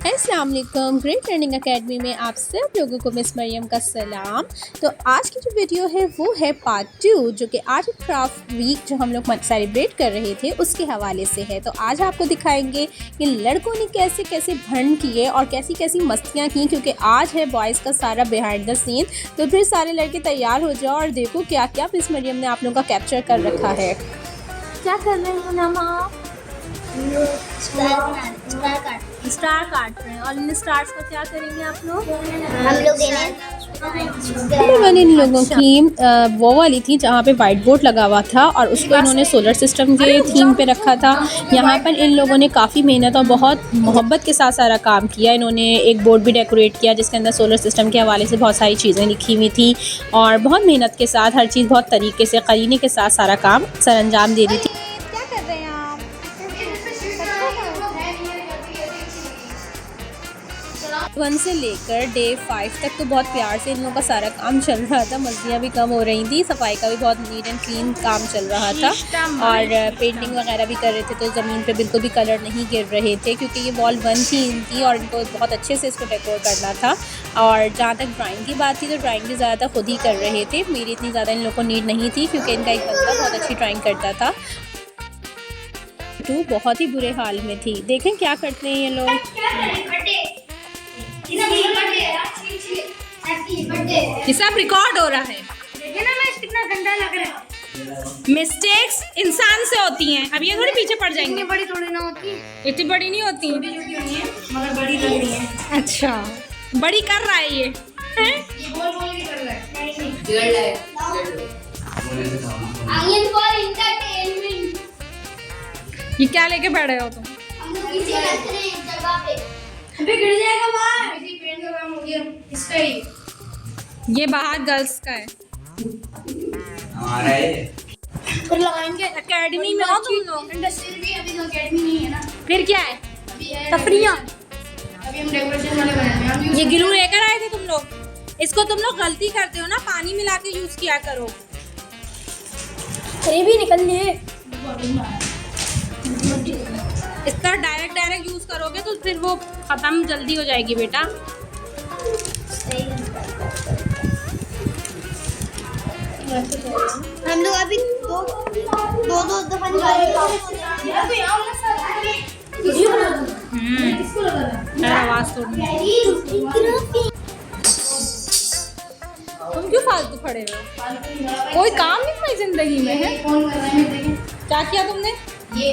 अस्सलाम वालेकुम। Great learning academy में आप सब लोगों को मिस मरियम का सलाम। तो आज की जो वीडियो है वो है पार्ट 2, जो कि आर्ट एंड क्राफ्ट वीक जो हम लोग सेलिब्रेट कर रहे थे उसके हवाले से है। तो आज आपको दिखाएंगे कि लड़कों ने कैसे कैसे भंड किए और कैसी कैसी मस्तियाँ की, क्योंकि आज है बॉयज़ का सारा बिहाइंड द सीन। तो फिर सारे लड़के तैयार हो जाओ और देखो क्या क्या मिस मरियम ने आप लोगों का कैप्चर कर रखा है। क्या कर रहे हैं हम? स्टार काट रहे हैं। और इन स्टार्स को क्या करेंगे आप लोग? हम लोग इन लोगों की वो वाली थी जहाँ पे वाइट बोर्ड लगा हुआ था और उसको इन्होंने सोलर सिस्टम के थीम पे रखा था। यहाँ पर इन लोगों ने काफ़ी मेहनत और बहुत मोहब्बत के साथ सारा काम किया। इन्होंने एक बोर्ड भी डेकोरेट किया जिसके अंदर सोलर सिस्टम के हवाले से बहुत सारी चीज़ें लिखी हुई थी और बहुत मेहनत के साथ हर चीज़ बहुत तरीके से करीने के साथ सारा काम सर अंजाम दे रही थी। वन से लेकर डे 5 तक तो बहुत प्यार से इन लोगों का सारा काम चल रहा था। मस्तियाँ भी कम हो रही थी, सफाई का भी बहुत नीट एंड क्लीन काम चल रहा था और पेंटिंग वगैरह भी कर रहे थे। तो ज़मीन पे बिल्कुल भी कलर नहीं गिर रहे थे क्योंकि ये वॉल 1 थी इनकी और इनको बहुत अच्छे से इसको डेकोर करना था। और जहाँ तक ड्राइंग की बात थी तो ड्राइंग भी ज़्यादातर खुद ही कर रहे थे। मेरी इतनी ज़्यादा इन लोगों को नीड नहीं थी क्योंकि इनका एक बंदा बहुत अच्छी ड्राइंग करता था। तो बहुत ही बुरे हाल में थी। देखें क्या करते हैं ये लोग। ये सब रिकॉर्ड हो रहा है। देखिए ना मैं कितना गंदा लग रहा है। मिस्टेक्स इंसान से होती हैं। अब ये थोड़ी पीछे पड़ जाएंगे। इतनी बड़ी थोड़ी ना होती, इतनी बड़ी नहीं होती, मगर बड़ी लग रही है। अच्छा बड़ी कर रहा है ये हैं? ये बोल बोल के कर रहा है। ये क्या लेके बैठे हो तुम? हम लोग पीछे रख रहे हैं जगह पे। अबे गिर जाएगा बाहर। इसी पेड़ का काम हो गया इसका ही। ये बाहर गर्ल्स का है। हमारा है। फिर लगाएंगे एकेडमी में हो तुम लोग? इंडस्ट्रियल भी अभी तो एकेडमी नहीं है ना। फिर क्या है? अभी है तफरियाँ। अभी हम डेकोरेशन वाले बनाएंगे। हम यूज ये ग्लू लेकर आए थे तुम लोग। इसको तुम लोग गलती करते हो ना, पानी मिला के यूज किया करो। अरे भी निकल लिए। इसका डायरेक्ट यूज करोगे तो फिर वो खत्म जल्दी हो जाएगी बेटा। हम लोग अभी दो दफा आवाज तुम क्यों फालतू खड़े हो? कोई काम नहीं था जिंदगी में है? क्या किया तुमने? ये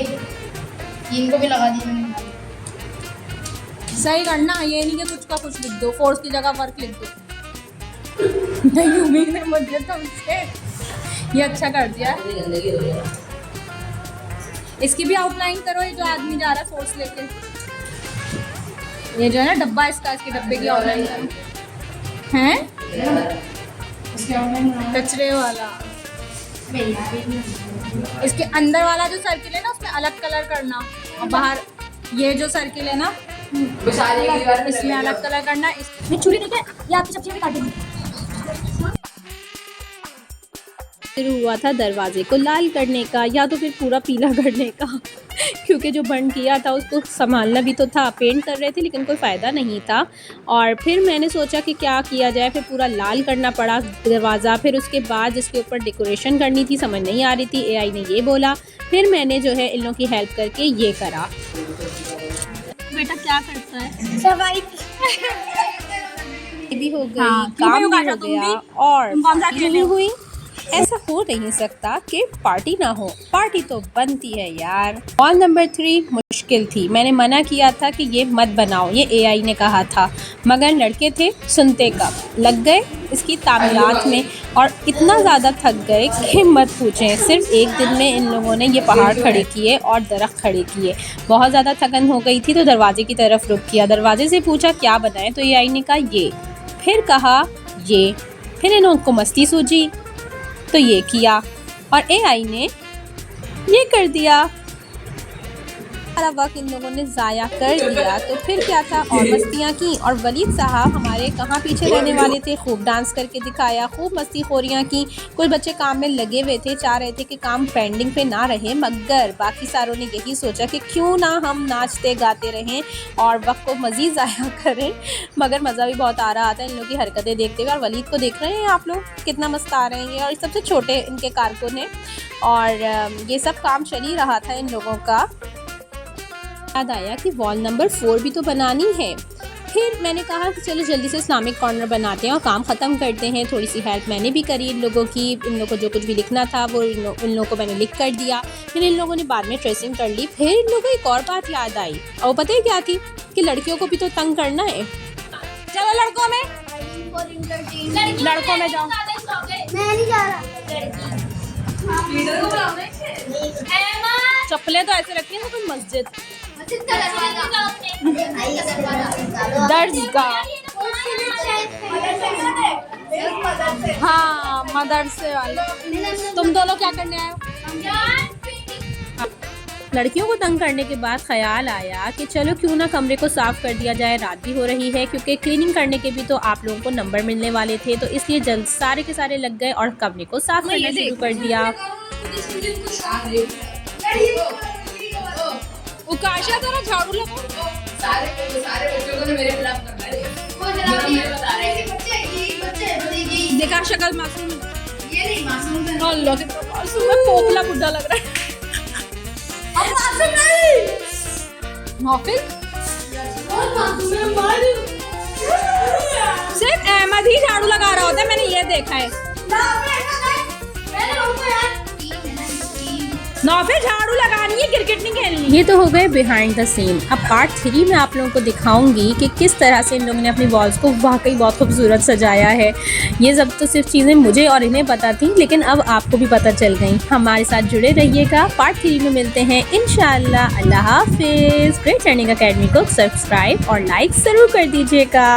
इनको भी लगा दिया मैंने। सही करना, ये नहीं कि कुछ का कुछ लिख दो, फोर्स की जगह वर्क लिख दो। नहीं उम्मीद है मुझे तुमसे। ये अच्छा कर दिया। इसकी भी आउटलाइन करो। ये जो आदमी जा रहा है फोर्स लेके, ये जो है ना डब्बा इसका, इसके डब्बे की आउटलाइन करो। हैं? कचरे वाला। इसके अंदर वाला जो सर्किल है ना उसमें अलग कलर करना और बाहर ये जो सर्किल है ना इसमें अलग कलर करना। इसमें छुरी देके ये आपकी सब्जियां भी काटेंगे। शुरू हुआ था दरवाजे को लाल करने का या तो फिर पूरा पीला करने का क्योंकि जो बंद किया था उसको संभालना भी तो था। पेंट कर रहे थे लेकिन कोई फ़ायदा नहीं था और फिर मैंने सोचा कि क्या किया जाए। फिर पूरा लाल करना पड़ा दरवाज़ा। फिर उसके बाद जिसके ऊपर डेकोरेशन करनी थी समझ नहीं आ रही थी। एआई ने ये बोला, फिर मैंने जो है इन लोगों की हेल्प करके ये करा। बेटा क्या करता है? सफाई भी हो गई, काम भी हो गया और पार्टी हुई। ऐसा हो नहीं सकता कि पार्टी ना हो, पार्टी तो बनती है यार। और नंबर 3 मुश्किल थी। मैंने मना किया था कि ये मत बनाओ, ये एआई ने कहा था, मगर लड़के थे सुनते कब। लग गए इसकी तामीरात में और इतना ज़्यादा थक गए कि मत पूछें। सिर्फ एक दिन में इन लोगों ने ये पहाड़ खड़े किए और दरख्त खड़े किए। बहुत ज़्यादा थकन हो गई थी तो दरवाजे की तरफ रुख किया। दरवाजे से पूछा क्या बनाए तो एआई ने कहा ये, फिर कहा ये, फिर इनको मस्ती सूझी तो ये किया और एआई ने ये कर दिया। सारा वक्त इन लोगों ने ज़ाया कर दिया। तो फिर क्या था, और मस्तियाँ की। और वलीद साहब हमारे कहाँ पीछे रहने वाले थे, खूब डांस करके दिखाया, खूब मस्ती खोरियाँ की। कुछ बच्चे काम में लगे हुए थे, चाह रहे थे कि काम पेंडिंग पे ना रहे, मगर बाकी सारों ने यही सोचा कि क्यों ना हम नाचते गाते रहें और वक्त को मज़ीद ज़ाया करें। मगर मज़ा भी बहुत आ रहा था इन लोगों की हरकतें देखते हुए। और वलीद को देख रहे हैं आप लोग कितना मस्त आ रहे हैं, और सबसे छोटे इनके कारकुन हैं। और ये सब काम चल ही रहा था इन लोगों का। याद आया कि वॉल नंबर 4 भी तो बनानी है। फिर मैंने कहा कि चलो जल्दी से इस्लामिक कॉर्नर बनाते हैं और काम ख़त्म करते हैं। थोड़ी सी हेल्प मैंने भी करी इन लोगों की। इन लोगों को जो कुछ भी लिखना था वो इन लोगों को मैंने लिख कर दिया। फिर इन लोगों ने बाद में ट्रेसिंग कर ली। फिर इन लोगों को एक और बात याद आई, और वो पता है क्या थी, कि लड़कियों को भी तो तंग करना है। चलो लड़कों में जाओ। मैं नहीं जा रहा। चप्पलें तो ऐसे रखी है कोई मस्जिद हाँ मदरसे वाले। तुम दोनों क्या करने आए हो? लड़कियों को तंग करने के बाद ख्याल आया कि चलो क्यों ना कमरे को साफ़ कर दिया जाए। रात भी हो रही है, क्योंकि क्लीनिंग करने के भी तो आप लोगों को नंबर मिलने वाले थे। तो इसलिए जल्द सारे के सारे लग गए और कमरे को साफ़ करना शुरू कर दिया। उकाशा जरा झाड़ू लगाओ। सारे बच्चों को मेरे खिलाफ करना है। देखा शक्ल मासूम, ये नहीं मासूम है। अल्लाह के मासूम है, पोपला बुड्ढा लग रहा है। अब मासूम नहीं। नौफिल बहुत मासूम है मालूम। सिर्फ अहमद ही झाड़ू लगा रहा होता है, मैंने ये देखा है। नौफिल झाड़ू लगानी है, क्रिकेट नहीं खेलनी। ये तो हो गए बिहाइंड द सीन। अब पार्ट 3 में आप लोगों को दिखाऊंगी कि किस तरह से इन लोगों ने अपनी वॉल्स को वाकई बहुत खूबसूरत सजाया है। ये सब तो सिर्फ चीज़ें मुझे और इन्हें पता थी, लेकिन अब आपको भी पता चल गई। हमारे साथ जुड़े रहिएगा, पार्ट 3 में मिलते हैं इंशाल्लाह। अल्लाह हाफिज़। ग्रेट लर्निंग अकेडमी को सब्सक्राइब और लाइक ज़रूर कर दीजिएगा।